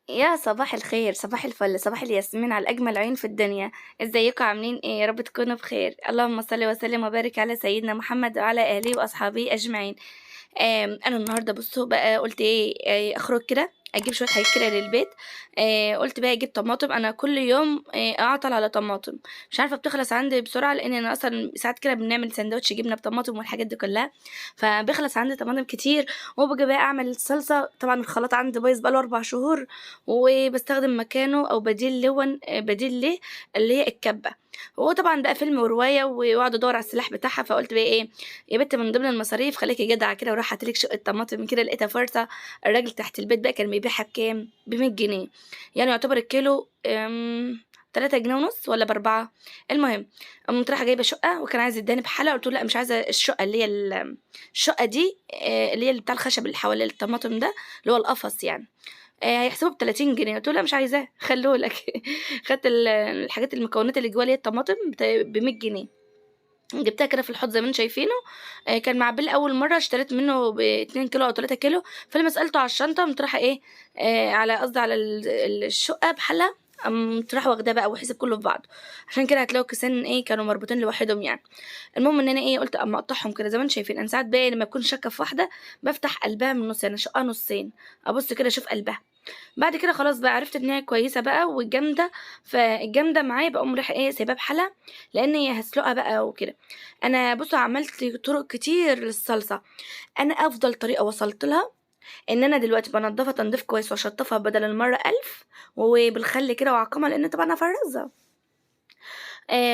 يا صباح الخير، صباح الفل، صباح الياسمين على أجمل عيون في الدنيا. ازيكم عاملين ايه؟ يا رب تكونوا بخير. اللهم صل وسلم وبارك على سيدنا محمد وعلى آله وأصحابه أجمعين. أنا النهارده بصوا بقى قلت ايه، أخرج كده أجيب شوية حاجات كده للبيت. قلت بقى أجيب طماطم، أنا كل يوم أعطل على طماطم، مش عارفة بتخلص عندي بسرعة، لأن أنا أصلا ساعات كده بنعمل سندوتش جبنة بطماطم والحاجات دي كلها، فبيخلص عندي طماطم كتير. وباجي بقى أعمل الصلصة، طبعا الخلاط عندي بايظ بقاله 4 شهور، وباستخدم مكانه أو بديل لون بديل ليه اللي هي الكبة. هو طبعا بقى فيلم ورواية وأقعد أدور على السلاح بتاعها، فقلت بقى ايه، يا بنت من ضمن المصاريف خليكي جدعة كده وروح هاتلك شقة طماطم كده، لقيتها فرصة. الراجل تحت البيت بقى كان بيبيعها بكام؟ ب100 جنيه، يعني يعتبر الكيلو 3 جنيه ونص ولا ب4. المهم، قمت رايحة جايبة شقة وكان عايز يداني بحالة، قلت له لا مش عايزة الشقة اللي هي الشقة دي، اللي هي اللي بتاع الخشب اللي حوالين الطماطم ده، اللي هو القفص يعني. هيحسبه ب30 جنيه، قلت له لأ مش عايزاه خلّيه لك. خدت الحاجات المكونات اللي جواه اللي هي الطماطم ب100 جنيه، جبتها كده في الحوض زي ما أنتم شايفينه. كان مع بِل أول مرّة اشتريت منه ب2 كيلو أو 3 كيلو، فلمّا سألته على الشنطة قُمت رايحة إيه، على قصدي على الشقة بحالها، قامت رايحة واخداه بقى وحِسب كلّه في بعضه، عشان كده هتلاقوا الكيسين إيه كانوا مربوطين لوحدهم يعني. المهم إن أنا إيه، قُلت أمّا أقطّعهم كده زي ما أنتم شايفين، أنا ساعات بقى لمّا أكون شاكة في واحدة بافتح قلبها من النُص، يعني أشقّها نُصّين، أبُص كده أشوف قلبها. بعد كده خلاص بقى عرفت إن هي كويسة بقى وجامدة، فالجامدة معايا باقوم رايحة إيه سايباها بحالها، لإن هي هاسلقها بقى وكده. أنا بُصّوا عملت طرق كتير للصلصة، أنا أفضل طريقة وصلت لها إن أنا دلوقتي بانضّفها تنضيف كويس وأشطّفها بدل المَرّة 1000، وبالخل كده وأعقمها لإن طبعًا هافرّزها.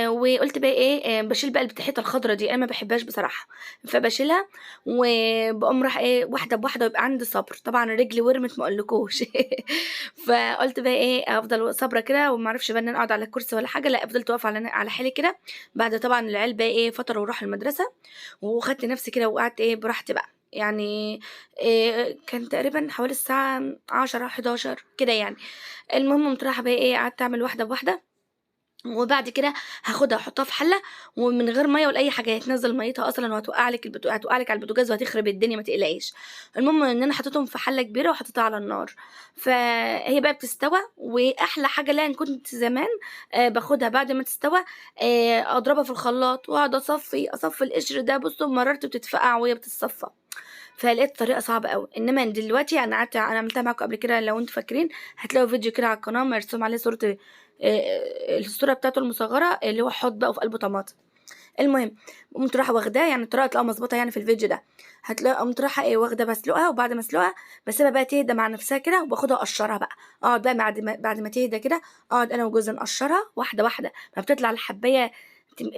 وقُلت بقى إيه، باشيل بقى البتاحية الخضرا دي، أنا ما باحبهاش بصراحة، فباشيلها وباقوم رايحة إيه، واحدة بواحدة ويبقى عندي صبر، طبعًا رجلي ورمت ما أقولكوش. فقُلت بقى إيه، أفضل صابرة كده وما أعرفش بقى إن أنا أقعد على الكرسي ولا حاجة، لأ فضلت واقفة على حيلي كده، بعد طبعًا العيال بقى إيه، فطروا وراحوا المدرسة، وخدت نفسي كده وقعدت إيه، براحتي بقى، يعني كان تقريبًا حوالي الساعة 22:00، 23:00 كده يعني. المهم قُمت رايحة بقى إيه، قعدت أعمل واحدة بواحدة، وبعد كده هاخدها أحطها في حلة ومن غير مَيّة ولا أي حاجة، هي هتنزّل مَيّتها أصلًا وهتوقع لِك على البوتاجاز وهتخرب الدنيا ما تقلقيش. المهم إن أنا حطيتهم في حلة كبيرة وحطيتها على النار، فهي بقى بتستوى، وأحلى حاجة ليها إن كنت زمان باخدها بعد ما تستوى، أضربها في الخلاط وأقعد أصفّي القشر ده، بُصّوا بمرارته بتتفقع وهي بتتصفّى. فلقيت الطريقة صعبة أوي، إنما دلوقتي أنا عملتها معاكم قبل كده لو أنتم فاكرين، هتلاقوا فيديو كده على القناة مرسوم عليه صورة، الصورة بتاعته المصغّرة اللي هو حوض بقى وفي قلبه طماطم. المهم قُمت رايحة واخداه، يعني الطريقة هتلاقوها مضبوطة يعني في الفيديو ده، قُمت رايحة إيه واخدة باسلقها، وبعد ما أسلقها باسيبها بقى تهدى مع نفسها كده، وباخدها أقشّرها بقى، أقعد بقى بعد ما تهدى كده، أقعد أنا وجوزي نقشّرها واحدة واحدة، فبتطلع الحبّاية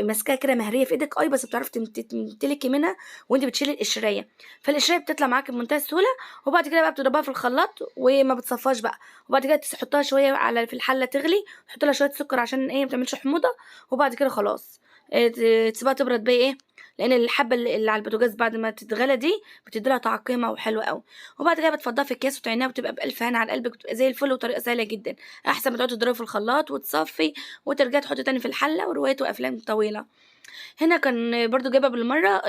ماسكاها كده مهرية في إيدِك بس بتعرفي تمتلكي منها وأنتِ بتشيلي القشرية، فالقشرية بتطلع معاكِ بمنتهى السهولة، وبعد كده بقى بتضربيها في الخلاط وما بتصفّاش بقى، وبعد كده تحطّها شوية في الحلة تغلي، تحطّي لها شوية سُكّر عشان إيه ما تعملش حموضة، وبعد كده خلاص. ت تسيبيها تبرد بقى إيه، لإن الحبّة اللي على البوتاجاز بعد ما تتغلى دي بتدّي لها تعقيمة وحلوة أوي، وبعد كده بتفضّيها في أكياس وتعينيها وتبقى بألف هنا على قلبِك، وتبقى زي الفل وطريقة سهلة جدًا، أحسن ما تقعدي تضربي في الخلاط وتصفّي وترجعي تحطّي تاني في الحلة وروايات وأفلام طويلة. هنا كان برضه جايبة بالمرّة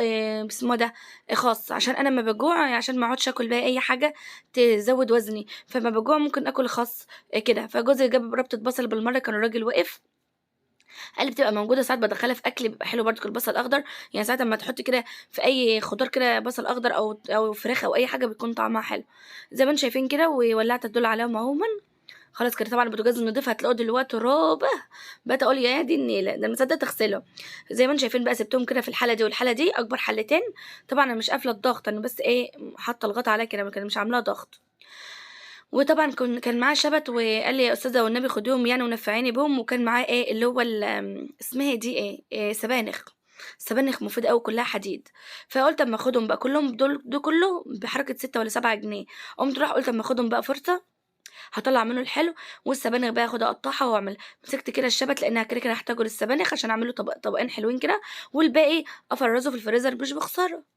اسمه إيه ده، خاص، عشان أنا أمّا باجوع عشان ما اقعدش آكل بقى أي حاجة تزوّد وزني، فأمّا باجوع ممكن آكل خاص كده، فجوزي جاب ربطة بصل بالمرّة، كان الراجل واقف قال لي بتبقى موجودة ساعات بادخّلها في أكل بيبقى حلو برضه البصل الأخضر، يعني ساعات أمّا تحطّي كده في أي خضار كده بصل أخضر أو فراخ أو أي حاجة بيكون طعمها حلو، زي ما أنتم شايفين كده وولّعت الدول عليهم أهُمًا، خلاص كده طبعًا البوتاجاز النضيف هتلاقوه دلوقتي رابح، بقيت أقول يا دي النيلة، ده أنا ما صدقت أغسله، زي ما أنتم شايفين بقى سِبتهم كده في الحلة دي والحلة دي أكبر حلتين، طبعًا أنا مش قافلة الضغط، أنا بس إيه حاطة الغطا عليها كده لكن مش عاملاه ضغط. وطبعًا كان معاه شبت وقال لي: "يا أستاذة والنبي خديهم يعني ونفّعيني بيهم." وكان معاه إيه، اللي هو اسمها إيه دي إيه، سبانخ، السبانخ مفيدة أوي كلّها حديد، فقُلت أمّا آخُدهم بقى كلّهم ده كلّه بحركة 6 والّا 7 جنيه، قُمت رايحة قُلت أمّا آخُدهم بقى فرصة، هاطلّع منه الحلو والسبانخ بقى آخُدها أقطّعها وأعمل، مسكت كده الشبت لإنها كده هاحتاجه للسبانخ عشان أعمل له طبقين حلوين كده، والباقي أفرّزه في الفريزر مش بخسارة.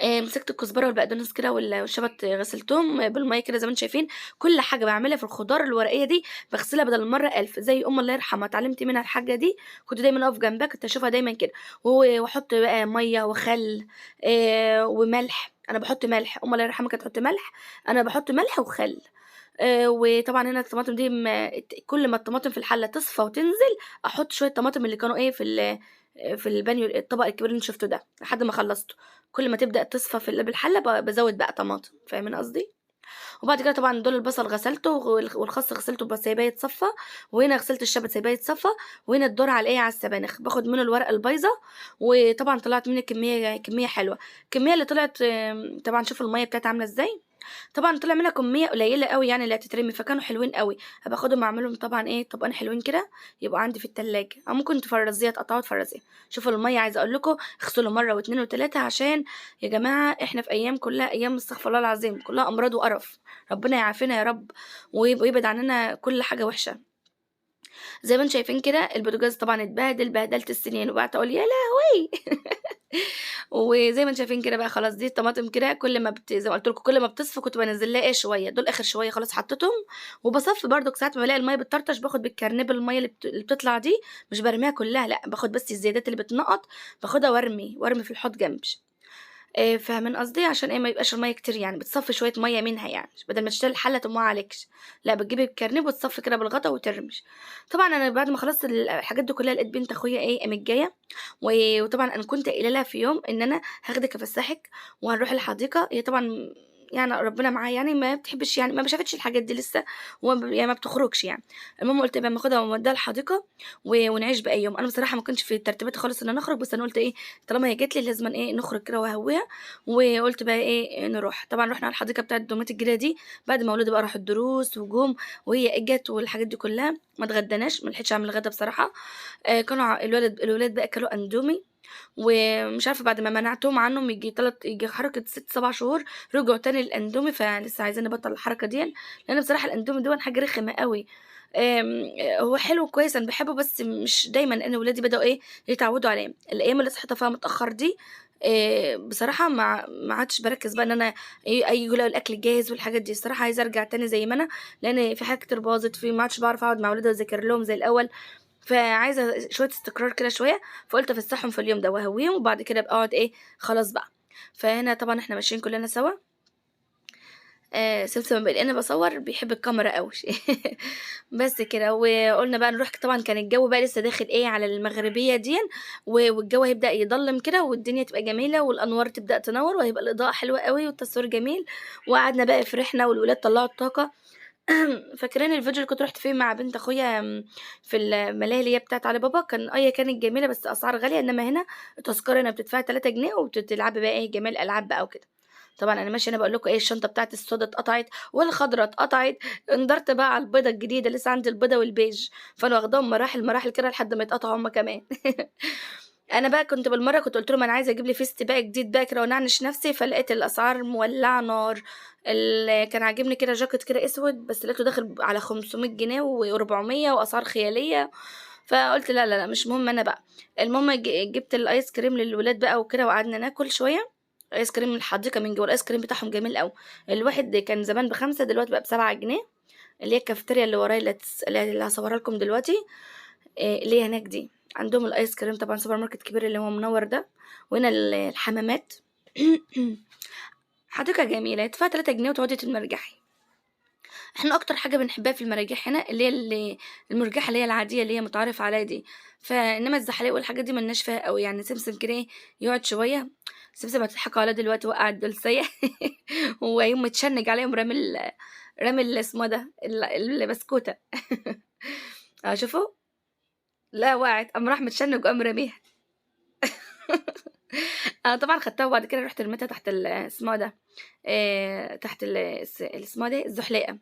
مسكت الكزبرة والبقدونس كده والشبت غسلتهم بالمَيّة كده زي ما أنتم شايفين، كل حاجة باعملها في الخضار الورقية دي باغسلها بدل المَرّة 1000 زي أمي الله يرحمها اتعلمت منها الحاجة دي، كنت دايمًا أقف جنبها كنت أشوفها دايمًا كده، وأحط بقى مَيّة وخل وملح، أنا باحط ملح، أمي الله يرحمها كانت تحط ملح، أنا باحط ملح وخل. وطبعًا هنا الطماطم دي كل ما الطماطم في الحلة تصفى وتنزل، أحط شوية طماطم اللي كانوا إيه في البانيو الطبق الكبير اللي أنتم شُفتوه ده، لحد ما خلّصته. كل ما تبدأ تصفى بالحلة بازوّد بقى طماطم، فاهمين قصدي؟ وبعد كده طبعًا دول البصل غسلته والخس غسلته سايباه يتصفى، وهنا غسلت الشبت سايباه يتصفى، وهنا الذرة على الإيه، على السبانخ، باخد منه الورقة البايظة، وطبعًا طلّعت منه كمية حلوة. الكمية اللي طلعت طبعًا شوفوا المَيّة بتاعتها عاملة إزاي، طبعًا طلع منها كمية قليلة أوي يعني اللي هتترمي، فكانوا حلوين أوي. هابقى آخدهم أعملهم طبعًا إيه، طبقين حلوين كده يبقوا عندي في التلاجة، أو ممكن تفرّزيها تقطّعوها وتفرّزيها. شوفوا المَيّة عايزة أقول لكم اغسلوا مرّة و2 و3 عشان يا جماعة إحنا في أيام كلّها أيام استغفر الله العظيم، كلّها أمراض وقرف، ربنا يعافينا يا رب ويبعد عننا كل حاجة وحشة. زي ما أنتم شايفين كده البوتاجاز طبعًا اتبهدل بهدلة السنين، وقعدت أقول يا لهوي! وزي ما أنتم شايفين كده بقى خلاص دي الطماطم كده كل ما زي ما قُلت لكم كل ما بتصفى كنت بانزّل لها إيه شوية، دول آخر شوية خلاص حطيتهم، وباصفّي برضك ساعات ما بالاقي المَيّة بتطرطش باخد بالكرنيب المَيّة اللي بتطلع دي مش بارميها كلّها لأ، باخد بس الزيادات اللي بتنقّط باخدها وارمي في الحوض جنبي. فاهمين قصدي؟ عشان إيه، ما يبقاش المَيّة كتير يعني، بتصفّي شوية مَيّة منها يعني، بدل ما تشتري الحلة تقوم واقعة عليكِ، لأ بتجيبي الكرنيب وتصفّي كده بالغطا وترمي. طبعًا أنا بعد ما خلصت الحاجات دي كلّها لقيت بنت أخويا إيه، قامت جاية وطبعًا أنا كنت قايلة لها في يوم إن أنا هاخدِك أفسّحِك وهنروح الحديقة، هي طبعًا يعني ربنا معاها يعني ما بتحبش يعني ما شافتش الحاجات دي لسه يعني ما بتخرجش يعني. المهم قُلت بقى أمّا آخدها وأودّيها الحديقة ونعيش باقي يوم. أنا بصراحة ما كانش في ترتيباتي خالص إن أنا أخرج، بس أنا قُلت إيه، طالما هي جات لي لازمًا إيه، نخرج كده وأهوّيها، وقُلت بقى إيه، نروح. طبعًا رُحنا على الحديقة بتاعة دومات الجديدة دي، بعد ما ولادي بقى راحوا الدروس وجُم وهي جات والحاجات دي كلّها، ما اتغدّيناش، ما لحقتش أعمل غدا بصراحة. كانوا الولاد بقى كلوا أندومي، ومش عارفة بعد ما منعتهم عنّهم ييجي حركة 6، 7 شهور، رجعوا تاني للأندومي، فلسه عايزين نبطّل الحركة ديًّا، لإن بصراحة الأندومي دوًّا حاجة رخمة أوي. هو حلو وكويس أنا باحبه بس مش دايمًا، لإن ولادي بدأوا إيه، يتعوّدوا عليه. الأيام اللي صحيت فيها متأخّر دي بصراحة ما عدتش باركّز بقى إن أنا ييجوا يلاقوا الأكل جاهز والحاجات دي، الصراحة عايزة أرجع تاني زي ما أنا، لإن في حاجات كتير باظت، ما عدتش باعرف أقعد مع ولادي وأذاكر لهم زي الأول. فعايزة شوية استقرار كده شوية، فقُلت أفسّحهم في اليوم ده وأهوّيهم وبعد كده أبقى أقعد إيه، خلاص بقى. فهنا طبعًا إحنا ماشيين كُلّنا سوا، سمسم بما إنّي باصوّر بيحب الكاميرا أوي بس كده، وقُلنا بقى نروح طبعًا كان الجو بقى لسه داخل إيه، على المغربية ديًّا والجو هيبدأ يضلّم كده والدنيا تبقى جميلة والأنوار تبدأ تنوّر وهيبقى الإضاءة حلوة أوي والتصوير جميل، وقعدنا بقى فرحنا والولاد طلّعوا الطاقة. فاكرين الفيديو اللي كنت رُحت فيه مع بنت أخويا في الملاهي اللي هي بتاعة علي بابا، هي كانت جميلة بس أسعار غالية، إنّما هنا التذكرة هنا بتدفعي 3 جنيه وبتلعبي بقى إيه، جميع الألعاب بقى وكده. طبعًا أنا ماشية هنا باقول لكم إيه، الشنطة بتاعتي السودا اتقطعت والخضرا اتقطعت، انضرت بقى على البيضا الجديدة، لسه عندي البيضا والبيج، فأنا واخداهم مراحل، مراحل كده لحد ما يتقطعوا هُم كمان. أنا بقى كنت بالمرّة كنت قُلت لهم أنا عايزة أجيب لي فيست بقى جديد بقى كده وأنعنش نفسي، فلقيت الأسعار مولّعة نار. كان عاجبني كده جاكيت كده أسود، بس لقيته داخل على 500 جنيه و400 وأسعار خيالية، فقُلت لا، لا، لأ، مش مهم أنا بقى. المهم جِبت الآيس كريم للولاد بقى وكده وقعدنا ناكل شوية، آيس كريم من الحديقة من جوّه، الآيس كريم بتاعهم جميل أوي. الواحد كان زمان ب5 دلوقتي بقى ب7 جنيه، اللي هي الكافتيريا اللي ورايا اللي هاصورها لكم دلوقتي، اللي هي هناك دي. عندهم الآيس كريم طبعًا سوبر ماركت كبير اللي هو منوّر ده، وهنا الحمامات. حديقة جميلة، تدفعي 3 جنيه وتقعدي تتمرجحي. إحنا أكتر حاجة بنحبها في المراجيح هنا اللي هي المرجحة اللي هي العادية اللي هي متعارف عليها دي، فإنما الزحاليق والحاجات دي ما لناش فيها أوي يعني. سمسم كده إيه، يقعد شوية. سمسم هتضحكوا عليّا دلوقتي وقع الدولسية ويقوم متشنج عليها يقوم رامي اسمه ده البسكوتة. شوفوا، لا وقعت قام راح متشنج وقام راميها. أنا طبعًا خدتها وبعد كده رُحت رميتها تحت اسمه ده، تحت اسمها دي الزحليقة.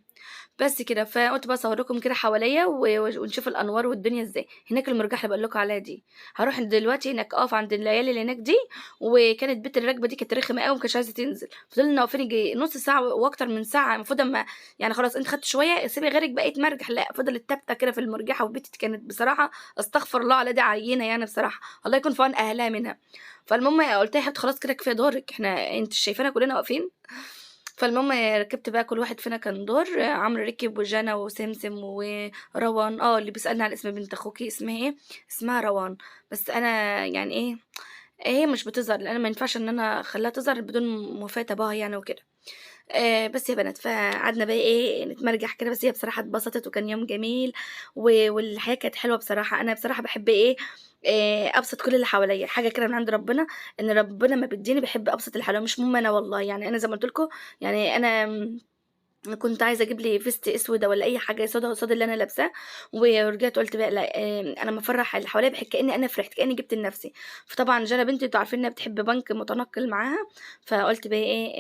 بس كده، فقُلت بقى أصور لكم كده حواليّا ونشوف الأنوار والدنيا إزاي. هناك المرجحة اللي باقول لكم عليها دي، هاروح دلوقتي هناك أقف عند العيال اللي هناك دي، وكانت بنت اللي راكبة دي كانت رخمة أوي ما كانتش عايزة تنزل، فضلنا واقفين ييجي نُص ساعة وأكتر من ساعة. المفروض أمّا يعني خلاص أنتِ خدتِ شوية سيبي غيرِك بقى يتمرجح، لأ فضلت تابتة كده في المرجحة، والبت كانت بصراحة أستغفر الله عليها دي عيّنة يعني بصراحة، الله يكون في عون أهلها منها. فالمهم قُلت لها يا حبيبتي خلاص كده كفاية دورِك، أنتِ مش شايفانا كلنا واقفين؟ فالمهم ركبت بقى كل واحد فينا كان دور، عمرو ركب وجانا وسمسم وروان، اللي بيسألني على اسم بنت أخوكِ اسمها إيه؟ اسمها روان، بس أنا يعني إيه، هي مش بتظهر لأن ما ينفعش إن أنا أخلّيها تظهر بدون موافقة أبوها يعني وكده. بس يا بنات فقعدنا بقى نتمرجح كده، بس هي بصراحة اتبسطت وكان يوم جميل والحياة كانت حلوة بصراحة. أنا بصراحة باحب أبسط كل اللي حواليّا، حاجة كده من عند ربنا، إن ربنا أمّا بيدّيني باحب أبسط اللي حواليّا، مش مهم أنا والله. يعني أنا زي ما قُلت لكم، يعني أنا كنت عايزة أجيب لي فيست أسودة والّا أي حاجة سودا قصاد اللي أنا لابساه، ورجعت قُلت بقى لأ، أنا أمّا أفرّح اللي حواليّا كإني أنا فرحت، كإني جِبت لنفسي. فطبعًا جانا بنتي أنتم عارفين إنها بتحب بنك متنقّل معاها، فقُلت بقى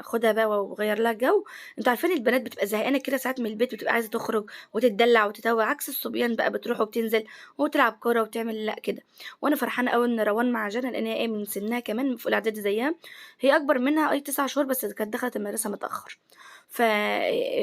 آخُدها بقى وأغيّر لها جو. أنتم عارفين البنات بتبقى زهقانة كده ساعات من البيت، بتبقى عايزة تخرج وتتدلّع وتتوّه، عكس الصبيان بقى بتروح وبتنزل وتلعب كورة وتعمل لأ كده. وأنا فرحانة أوي إن روان مع جانا، لإن هي من سِنّها كمان في أولى إعدادي زيّها، هي أكبر منها 9 شهور، بس كانت دخلت المدرسة متأخّر. ف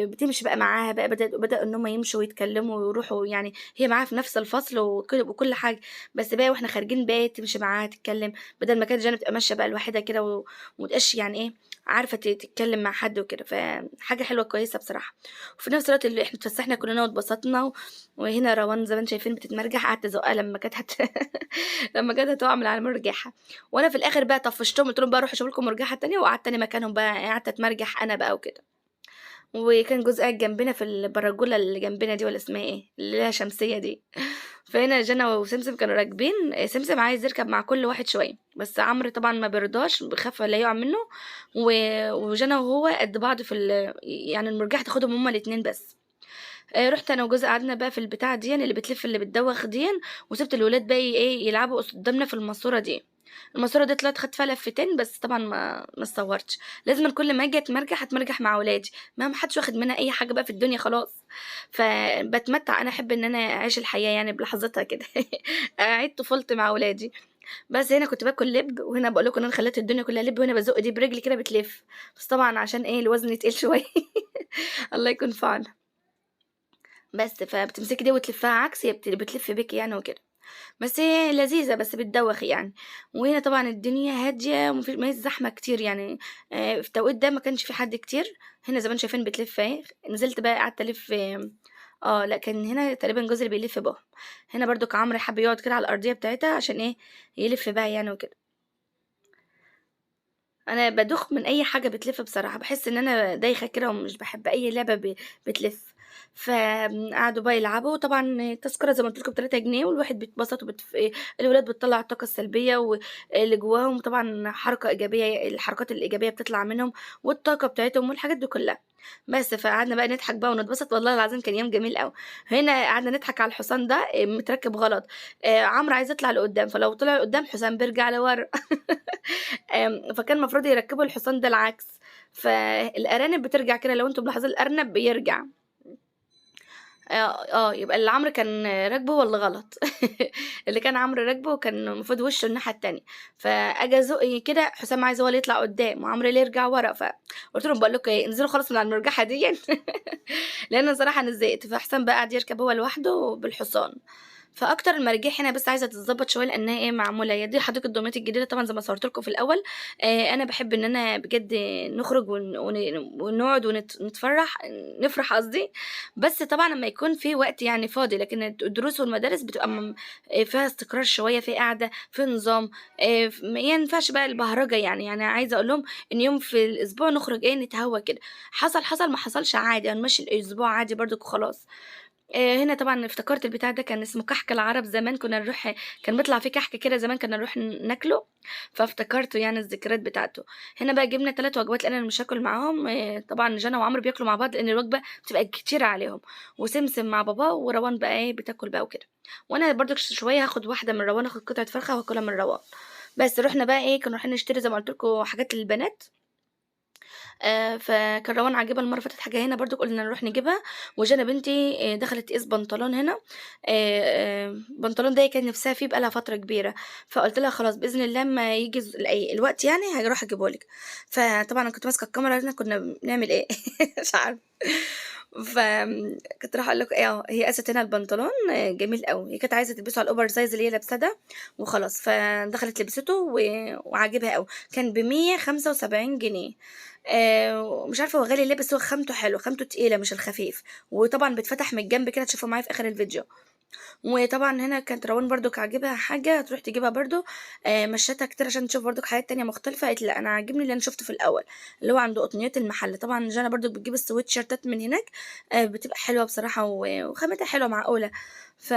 بتمشي بقى معاها بقى، بدأوا إن هُم يمشوا ويتكلموا ويروحوا، يعني هي معاها في نفس الفصل وكل حاجة. بس بقى وإحنا خارجين بقى تمشي معاها تتكلم، بدل ما كانت جانا بتبقى ماشية بقى لوحدها كده وما تبقاش يعني عارفة تتكلم مع حد وكده. فحاجة حلوة كويسة بصراحة. وفي نفس الوقت اللي إحنا اتفسحنا كلنا واتبسطنا وهنا روان زي ما أنتم شايفين بتتمرجح، قعدت أزقها لمّا كانت لمّا كانت هتقع من على المرجحة. وأنا في الآخر بقى طفشتهم، قُلت لهم بقى روحوا شوفوا لكم مرجحة تانية، وقعدت أنا مكانهم بقى قعدت أتمرجح أنا بقى وكده. وكان جوزي قاعد جنبنا في البرجولة اللي جنبنا دي، والّا اسمها إيه، اللي ليها شمسية دي. فهنا جانا وسمسم كانوا راكبين، سمسم عايز يركب مع كل واحد شوية، بس عمرو طبعًا ما بيرضاش، بيخاف لا يُقع منه. و وجانا وهو قد بعض يعني المرجحة تاخدهم هُم الاتنين بس. رُحت أنا وجوزي قعدنا بقى في البتاعة ديًّا اللي بتلف اللي بتدوّخ ديًّا، وسِبت الولاد بقى يلعبوا قدّامنا في الماسورة دي. الماسورة دي طلعت خدت فيها لفتين، بس طبعًا ما اتصورتش. لازمًا كل ما آجي أتمرجح مع ولادي، ما حدش واخد منها أي حاجة بقى في الدنيا خلاص. فباتمتع، أنا أحب إن أنا أعيش الحياة يعني بلحظتها كده، أعيد طفولتي مع ولادي. بس هنا كنت باكل لِب، وهنا باقول لكم إن أنا خلّيت الدنيا كلّها لِب، وهنا بازُق دي برجلي كده بتلف. بس طبعًا عشان الوزن تقيل شوية. الله يكون في عونها. بس فبتمسكي دي وتلفّيها عكس، هي بتلِف بيكِ يعني وكده. بس هي لذيذة، بس بتدوّخ يعني. وهنا طبعًا الدنيا هادية ما هيش زحمة كتير يعني. في التوقيت ده ما كانش في حد كتير. هنا زي ما أنتم شايفين بتلِف أهي. نزلت بقى قعدت ألِف. لأ كان هنا تقريبًا جوزي اللي بيلِف بهم. هنا برضُك عمرو حَب يقعد كده على الأرضية بتاعتها عشان يلِف بقى يعني وكده. أنا بادوخ من أي حاجة بتلِف بصراحة، باحس إن أنا دايخة كده ومش باحب أي لعبة بتلِف. قعدوا بقى يلعبوا، طبعًا التذكرة زي ما قُلت لكم ب3 جنيه، والواحد بيتبسط الولاد بتطلّع الطاقة السلبية اللي جواهم، طبعًا حركة إيجابية، الحركات الإيجابية بتطلع منهم والطاقة بتاعتهم والحاجات دي كلّها. بس فقعدنا بقى نضحك بقى ونتبسط، والله العظيم كان يوم جميل أوي. هنا قعدنا نضحك على الحصان ده متركب غلط. عمرو عايز يطلع لقدّام، فلو طلع لقدّام الحصان بيرجع لورا. فكان المفروض يركّبوا الحصان ده العكس. فالأرانب بترجع كده، لو أنتم ملاحظين الأرنب بيرجع. يبقى اللي عمرو كان راكبه هو اللي غلط. اللي كان عمرو راكبه كان المفروض وشه الناحية التانية. فآجي أزُق كده، حسام عايز هو اللي يطلع قدّام وعمرو اللي يرجع ورا. فقُلت لهم: "باقول لكم إيه، انزلوا خلاص من على المرجحة ديًّا." لإن الصراحة أنا زهقت، فحسام بقى قعد يركب هو لوحده بالحصان. فأكتر المراجيح هنا بس عايزة تتضبّط شوية، لإنها معمولة، هي دي حديقة دمياط الجديدة طبعًا زي ما صورت لكم في الأول. أنا باحب إن أنا بجد نخرج ونقعد نتفرّح، نفرح قصدي. بس طبعًا أمّا يكون في وقت يعني فاضي، لكن الدروس والمدارس بتبقى فيها استقرار شوية، في قعدة، في نظام. ما ينفعش بقى البهرجة يعني عايزة أقول لهم إن يوم في الأسبوع نخرج نتهوّى كده. حصل، ما حصلش عادي، هنمشّي الأسبوع عادي برضك وخلاص. هنا طبعًا افتكرت البتاع ده كان اسمه كحك العرب زمان، كنا نروح كان بيطلع فيه كحك كده زمان، كنا نروح ناكله. فافتكرته يعني الذكريات بتاعته. هنا بقى جِبنا 3 وجبات لإن أنا مش هاكل معاهم. طبعًا جانا وعمرو بياكلوا مع بعض لإن الوجبة بتبقى كتيرة عليهم، وسمسم مع باباه وروان بقى بتاكل بقى وكده. وأنا برضك شوية هاخد واحدة من روان، آخد قطعة فرخة وآكلها من روان. بس رُحنا بقى كنا رايحين نشتري زي ما قُلت لكم حاجات للبنات. فكان روان عاجبها المرّة اللي فاتت حاجة هنا برضه، قُلنا نروح نجيبها. وجانا بنتي دخلت تقيس بنطلون هنا. البنطلون ده هي كانت نِفْسها فيه بقى لها فترة كبيرة. فقُلت لها خلاص بإذن الله أمّا ييجي الوقت يعني هاروح أجيبه لِك. فطبعًا أنا كنت ماسكة الكاميرا هنا كنا بنعمل مش عارفة. كنت رايحة أقول لكم هي قاست هنا البنطلون جميل أوي، هي كانت عايزة تلبسه على الover size اللي هي لابساه ده وخلاص. فدخلت لبسته وعاجبها أوي. كان ب175 جنيه. ومش عارفة هو غالي ليه، بس هو خامته حلوة، خامته تقيلة مش الخفيف. وطبعًا بيتفتح من الجنب كده، هتشوفوه معايا في آخر الفيديو. وطبعا هنا كانت روان برضو عاجبها حاجه هتروح تجيبها برضو. مشيتها كتير عشان تشوف برضو حاجات تانية مختلفه، قالت لا انا عاجبني اللي انا شفته في الاول اللي هو عند قطنيات المحل. طبعا جانا برضو بتجيب السويت شيرتات من هناك، بتبقى حلوه بصراحه وخامتها حلوه معقوله. ف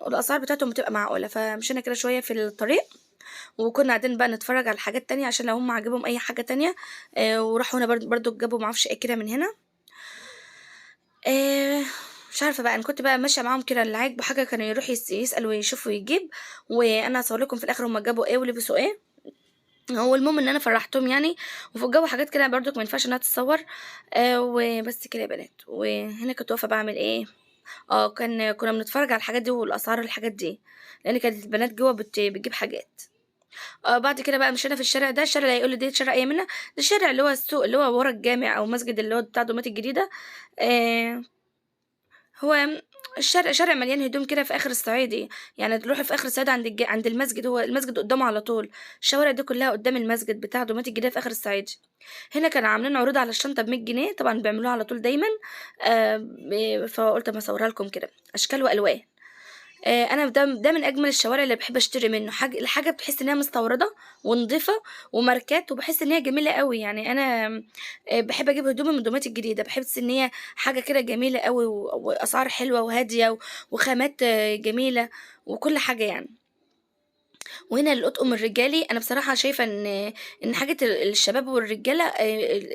والاسعار بتاعتهم بتبقى معقوله. فمشينا كده شويه في الطريق، وكنا قاعدين بقى نتفرج على حاجات تانية عشان لو هم عجبهم اي حاجه تانية. وراحوا هنا برضو جابوا معرفش ايه كده من هنا. آه مش عارفه بقى، انا كنت بقى ماشيه معاهم كده اللي عاجبه حاجه كانوا يروح يسال ويشوف ويجيب. وانا هصور لكم في الاخر هم جابوا ايه ولبسوا ايه. هو المهم ان انا فرحتهم يعني. وفي الجو حاجات كده برضو ما ينفعش انها تتصور. وبس كده يا بنات. وهنا كنت واقفه بعمل ايه؟ كنا بنتفرج على الحاجات دي والاسعار الحاجات دي، لان كانت البنات جوه بتجيب حاجات. بعد كده بقى مشينا في الشارع ده. الشارع اللي هيقول لي ده شارع ايه منا؟ ده الشارع اللي هو السوق اللي هو ورا الجامع او مسجد اللي هو بتاع دومات الجديده. آه هو الشارع شارع مليان هدوم كده في اخر الصعيدي. يعني تروحي في اخر الصعيد عند المسجد، هو المسجد قدامه على طول. الشوارع دي كلها قدام المسجد بتاع دومات الجديده في اخر الصعيدي. هنا كانوا عاملين عروض على الشنطه ب100 جنيه، طبعا بيعملوها على طول دايما. فقلت اما اصورها لكم كده اشكال والوان. انا ده من اجمل الشوارع اللي بحب اشتري منه حاجه. الحاجه بتحس انها مستورده ونظيفه وماركات، وبحس ان هي جميله قوي. يعني انا بحب اجيب هدومي من دومات الجديده، بحس ان هي حاجه كده جميله قوي واسعار حلوه وهاديه وخامات جميله وكل حاجه يعني. وهنا الأطقم الرجالي انا بصراحه شايفه ان حاجه الشباب والرجاله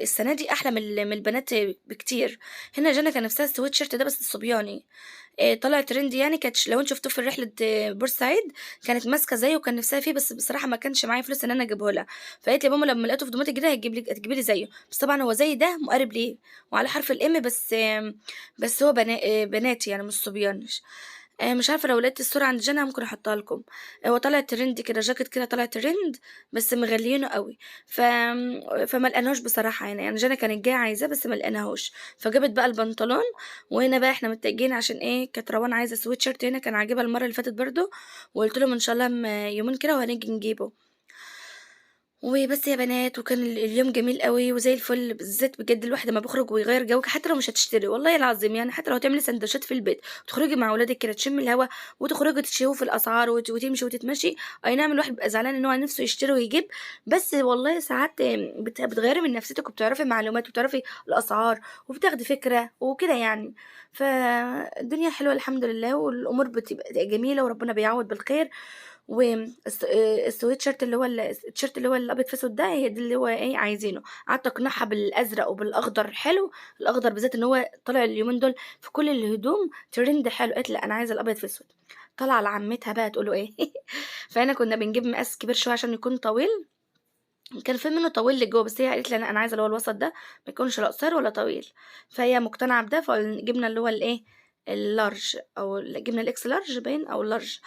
السنه دي احلى من البنات بكتير. هنا جانا كان نفسها السويت شيرت ده بس الصبياني. طلع ترند يعني. كانت لو انت شفتوه في رحله بورسعيد كانت ماسكه زيه وكان نفسها فيه، بس بصراحه ما كانش معايا فلوس ان انا اجيبه لها. فقالت لي يا ماما لما لقيته في دومات الجديده هتجيبي لي زيه. بس طبعا هو زي ده مقارب ليه وعلى حرف الام، بس هو بناتي يعني مش صبيان. مش عارفه لو لقيت الصوره عند جنى ممكن احطها لكم. هو طلع ترند كده، جاكيت كده طلع ترند بس مغليينه قوي. فما لقيناهوش بصراحه. يعني جنى كانت جايه عايزاه بس ما لقيناهوش. فجابت بقى البنطلون. وهنا بقى احنا متجهين عشان ايه، كانت روان عايزه سويت شيرت هنا كان عاجبها المره اللي فاتت برضو. وقلت لهم ان شاء الله يومين كده وهنيجي نجيبه. وبس يا بنات. وكان اليوم جميل قوي وزي الفل، بالذات بجد الواحد لما بيخرج ويغير جو حتى لو مش هتشتري والله العظيم. يعني حتى لو هتعملي سندوتشات في البيت وتخرجي مع ولادك كده تشمي الهوا وتخرجي تشوفي في الاسعار وتمشي وتتمشي. اي نعم الواحد بيبقى زعلان ان هو نفسه يشتري ويجيب، بس والله ساعات بتغيري من نفسيتك وبتعرفي معلومات وبتعرفي الاسعار وبتاخدي فكره وكده يعني. فالدنيا حلوه الحمد لله والامور بتبقى جميله وربنا بيعوض بالخير. والسويت شيرت اللي هو التيشيرت اللي هو الابيض في اسود ده هي دي اللي هو ايه عايزينه. قعدت اقنعها بالازرق وبالاخضر حلو. الاخضر بالذات ان هو طالع اليومين دول في كل الهدوم ترند حلو. قالت لا انا عايزه الابيض في اسود. طلع لعمتها بقى تقول له ايه فانا كنا بنجيب مقاس كبير شويه عشان يكون طويل. كان في منه طويل لجوه بس هي قالت لي انا عايزه اللي هو الوسط ده ما يكونش لا قصير ولا طويل. فهي مقتنعه بده فجبنا اللي هو الايه اللارج او جبنا الاكس لارج باين او اللارج.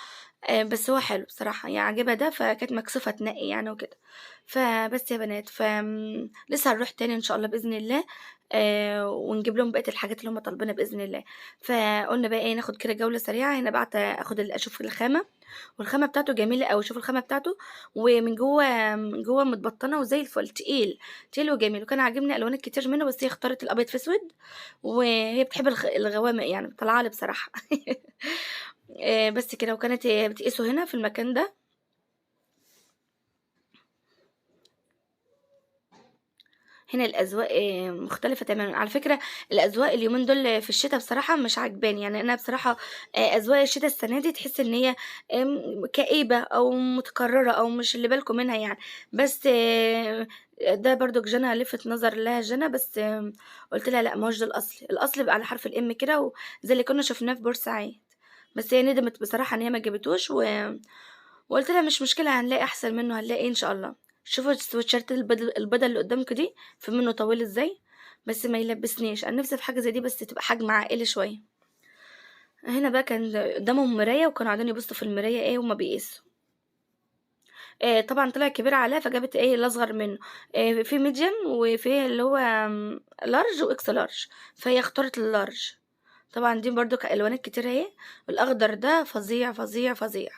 بس هو حلو بصراحة يعني عجبها ده فكانت مكسوفة تنقي يعني وكده. فبس يا بنات لسه هنروح تاني ان شاء الله بإذن الله. ونجيب لهم بقية الحاجات اللي هم طالبينها بإذن الله. فقلنا بقى ايه ناخد كده جولة سريعة. هنا بعت اخد اشوف الخامة. والخامة بتاعته جميلة اوي. شوف الخامة بتاعته ومن جوه من جوه متبطنة وزي الفل تقيل. تقيل وجميل وكان عاجبني الوانات كتير منه بس هي اختارت الابيض في اسود. وهي بتحب الغوامق يعني طالعه لي بصراحة بس كده. وكانت بتقيسه هنا في المكان ده. هنا الأذواق مختلفة تماما على فكرة. الأذواق اليومين دول في الشتاء بصراحة مش عجباني. يعني أنا بصراحة أذواق الشتاء السنة دي تحس إن هي كئيبة أو متكررة أو مش اللي بالكم منها يعني. بس ده برضو جنى لفت نظر لها جنى بس قلت لها لا ما هوش ده الأصل. الأصل بقى على حرف الإم كده وزي اللي كنا شفناه في بورسعيد. بس هي ندمت بصراحة إن هي ما جابتوش وقلت لها مش مشكلة هنلاقي احسن منه هنلاقي ان شاء الله. شوفوا السويتشيرت البدل اللي قدامكم دي في منه طويل ازاي. بس ما يلبسنيش انا نفسي في حاجة زي دي بس تبقى حجم عائلي شوية. هنا بقى كان قدامهم مراية وكانوا قاعدين يبصوا في المراية ايه وما بيقيسوا. طبعا طلع كبير عليها فجابت ايه الاصغر منه. في ميديم وفي اللي هو لارج واكس لارج. فهي اختارت اللارج. طبعا دي برضو كالوانات كتير اهي. الاخضر ده فظيع فظيع فظيع.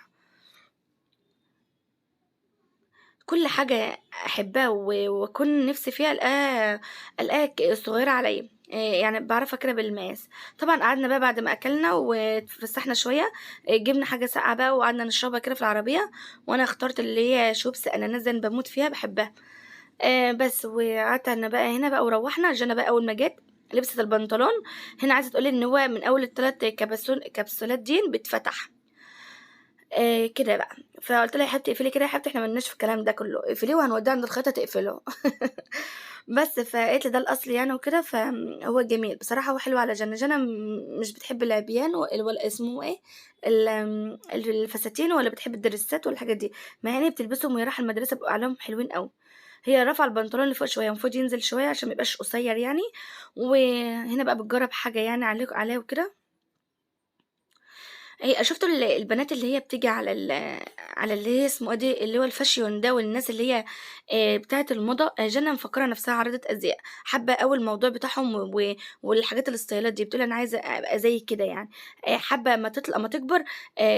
كل حاجة أحبها وأكون نفسي فيها ألقاها صغيرة عليا. يعني باعرف أكله بالمقاس. طبعًا قعدنا بقى بعد ما أكلنا واتفسحنا شوية، جبنا حاجة ساقعة بقى وقعدنا نشربها كده في العربية، وأنا اخترت اللي هي شوبس أناناس دي أنا باموت فيها باحبها. بس وقعدت أنا بقى هنا بقى وروّحنا، جانا بقى أول ما جات لبست البنطلون، هنا عايزة تقول لي إن هو من أول ال3 كبسولات ديًّا بيتفتح. كده بقى، فقُلت لها: "يا حبيبتي اقفلي كده يا حبيبتي إحنا ما لناش في الكلام ده كلّه، اقفليه وهنوديه عند الخياطة تقفله." بس، فقالت لي: "ده الأصل يعني وكده." هو جميل، بصراحة هو حلو على جنة، جنة مش بتحب العبيان ولا اسمه إيه، الفساتين ولا بتحب الدريسات والحاجات دي، مع إن هي بتلبسهم وهي رايحة المدرسة بيبقوا عليهم حلوين أوي. هي رافعة البنطلون لفوق شوية، المفروض ينزل شوية عشان ما يبقاش قصير يعني، وهنا بقى بتجرّب حاجة يعني عليه وكده. شُفتوا البنات اللي هي بتيجي على اللي هي اسمه إيه دي، اللي هو الfashion ده والناس اللي هي بتاعة الموضة، جنة مفكّرة نَفْسها عارضة أزياء، حابة أوي الموضوع بتاعهم والحاجات الإستايلات دي، بتقول أنا عايزة أبقى زي كده يعني، حابة أمّا تكبر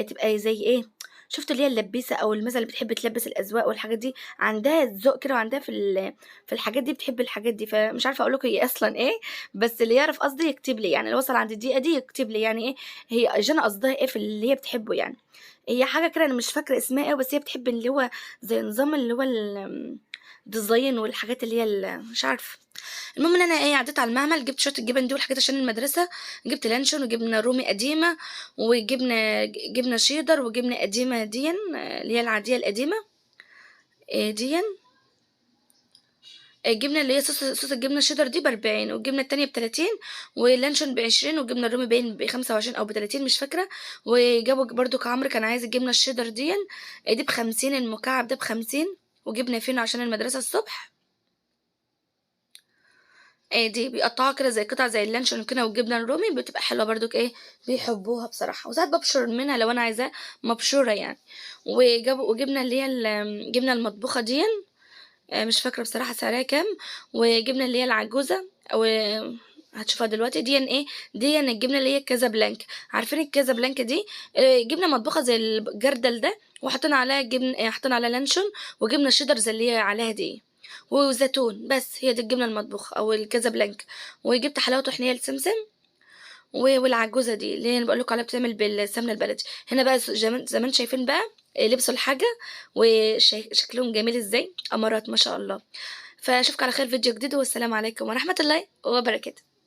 تبقى زي إيه، شُفتوا اللي هي اللبّيسة أو مثلًا اللي بتحب تلبّس الأذواق والحاجات دي، عندها ذوق كده وعندها في الحاجات دي بتحب الحاجات دي، فمش عارفة أقول لكم هي أصلًا إيه، بس اللي يعرف قصدي يكتب لي، يعني اللي وصل عند الدقيقة دي يكتب لي يعني إيه هي جانا قصدها إيه في اللي هي بتحبه يعني. هي حاجة كده أنا مش فاكرة اسمها أوي، بس هي بتحب اللي هو زي نظام اللي هو الdesign والحاجات اللي هي مش عارفة. المهم إن أنا عدّيت على المعمل جِبت شوية الجبن دي والحاجات عشان المدرسة، جِبت لانشون وجبنة رومي قديمة جبنة شيدر وجبنة قديمة ديًّا اللي هي العادية القديمة ديًّا. الجبنة اللي هي صوص الجبنة الشيدر دي ب40 والجبنة التانية ب30 واللانشون ب20 والجبنة الرومي باين ب25 أو ب30 مش فاكرة، وجابوا برضه عمرو كان عايز الجبنة الشيدر ديًّا دي ب50 المكعب ده ب50 وجبنة فينو عشان المدرسة الصبح. دي بيقطّعوها كده زي قطع زي اللانشون كده والجبنة الرومي بتبقى حلوة برضُك بيحبوها بصراحة، وساعات بابشر منها لو أنا عايزاها مبشورة يعني، وجبنا اللي هي الجبنة المطبوخة ديًّا مش فاكرة بصراحة سعرها كام، وجبنة اللي هي العجوزة أو هتشوفها دلوقتي ديًّا الجبنة اللي هي الكازابلانكا، عارفين الكازابلانكا دي جبنة مطبوخة زي الجردل ده وحاطين عليها جبن حاطين عليها لانشون وجبنة شيدر زي اللي هي عليها دي، وزيتون، بس هي دي الجبنة المطبوخة أو الكازابلانكا، وجبت حلاوة طحينية لسمسم والعجوزة دي اللي هي أنا باقول لكم عليها بتتعمل بالسمنة البلدي، هنا بقى زي ما أنتم شايفين بقى لبسوا الحاجة شكلهم جميل إزاي، أمارات ما شاء الله. فاشوفكم على خير في فيديو جديد والسلام عليكم ورحمة الله وبركاته.